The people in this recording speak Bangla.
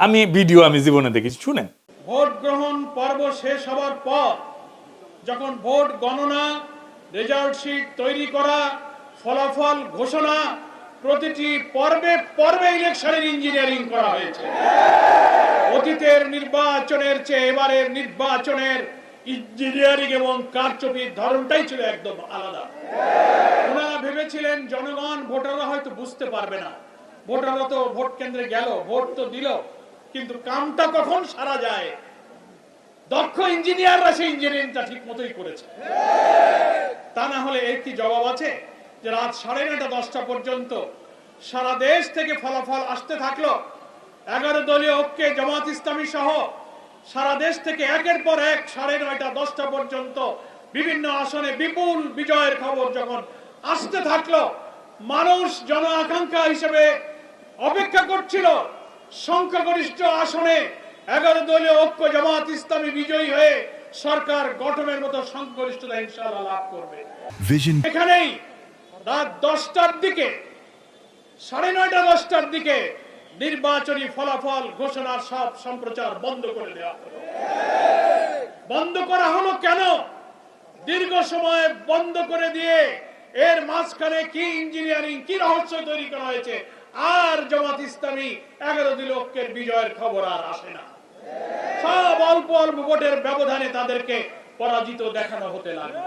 আমি ভিডিও আমি জীবনে দেখেছি, শুনেন। ভোট গ্রহণ পর্ব শেষ হওয়ার পর যখন ভোট গণনা, রেজাল্ট শিট তৈরি করা, ফলাফল ঘোষণা, প্রতিটি পর্বে পর্বে ইলেকশনের ইঞ্জিনিয়ারিং করা হয়েছে। অতীতের নির্বাচনের চেয়ে এবারের নির্বাচনের ইঞ্জিনিয়ারিং এবং কারচুপির ধরনটাই ছিল একদম আলাদা। ওনারা ভেবেছিলেন জনগণ, ভোটাররা হয়তো বুঝতে পারবে না, ভোটাররা তো ভোট কেন্দ্রে গেল, ভোট তো দিল, কিন্তু কামটা কখন সারা যায়, দক্ষ ইঞ্জিনিয়াররা সেই ইঞ্জিনিয়ারিংটা ঠিক মতোই করেছে। তা না হলে এর কি জবাব আছে যে রাত 9:30 10টা পর্যন্ত সারা দেশ থেকে ফলাফল আসতে থাকলো, 11 দলীয় ঐক্যে জামাত ইসলামী সহ সারা দেশ থেকে একের পর এক 9:30 10টা পর্যন্ত বিভিন্ন আসনে বিপুল বিজয়ের খবর যখন আসতে থাকলো, মানুষ জন আকাঙ্ক্ষা হিসেবে অপেক্ষা করছিল সংখ্যাগরিষ্ঠ আসনে 11 দলীয় ঐক্য জামাত ইসলামী বিজয়ী হয়ে সরকার গঠনের মতো সংখ্যাগরিষ্ঠতা ইনশাআল্লাহ লাভ করবে। এখানেই রাত 10টার দিকে, 9:30 10টার দিকে নির্বাচনী ফলাফল ঘোষণার সব সম্প্রচার বন্ধ করে দেওয়া হলো। বন্ধ করা হলো কেন? দীর্ঘ সময় বন্ধ করে দিয়ে এর মাঝখানে কি ইঞ্জিনিয়ারিং, কি রহস্য তৈরি করা হয়েছে, আর জামাত ইসলামী 11 দলীয় ঐক্যের বিজয়ের খবর আর আসে না। সব অল্প অল্প ভোটের ব্যবধানে তাদেরকে পরাজিত দেখানো হতে লাগলো।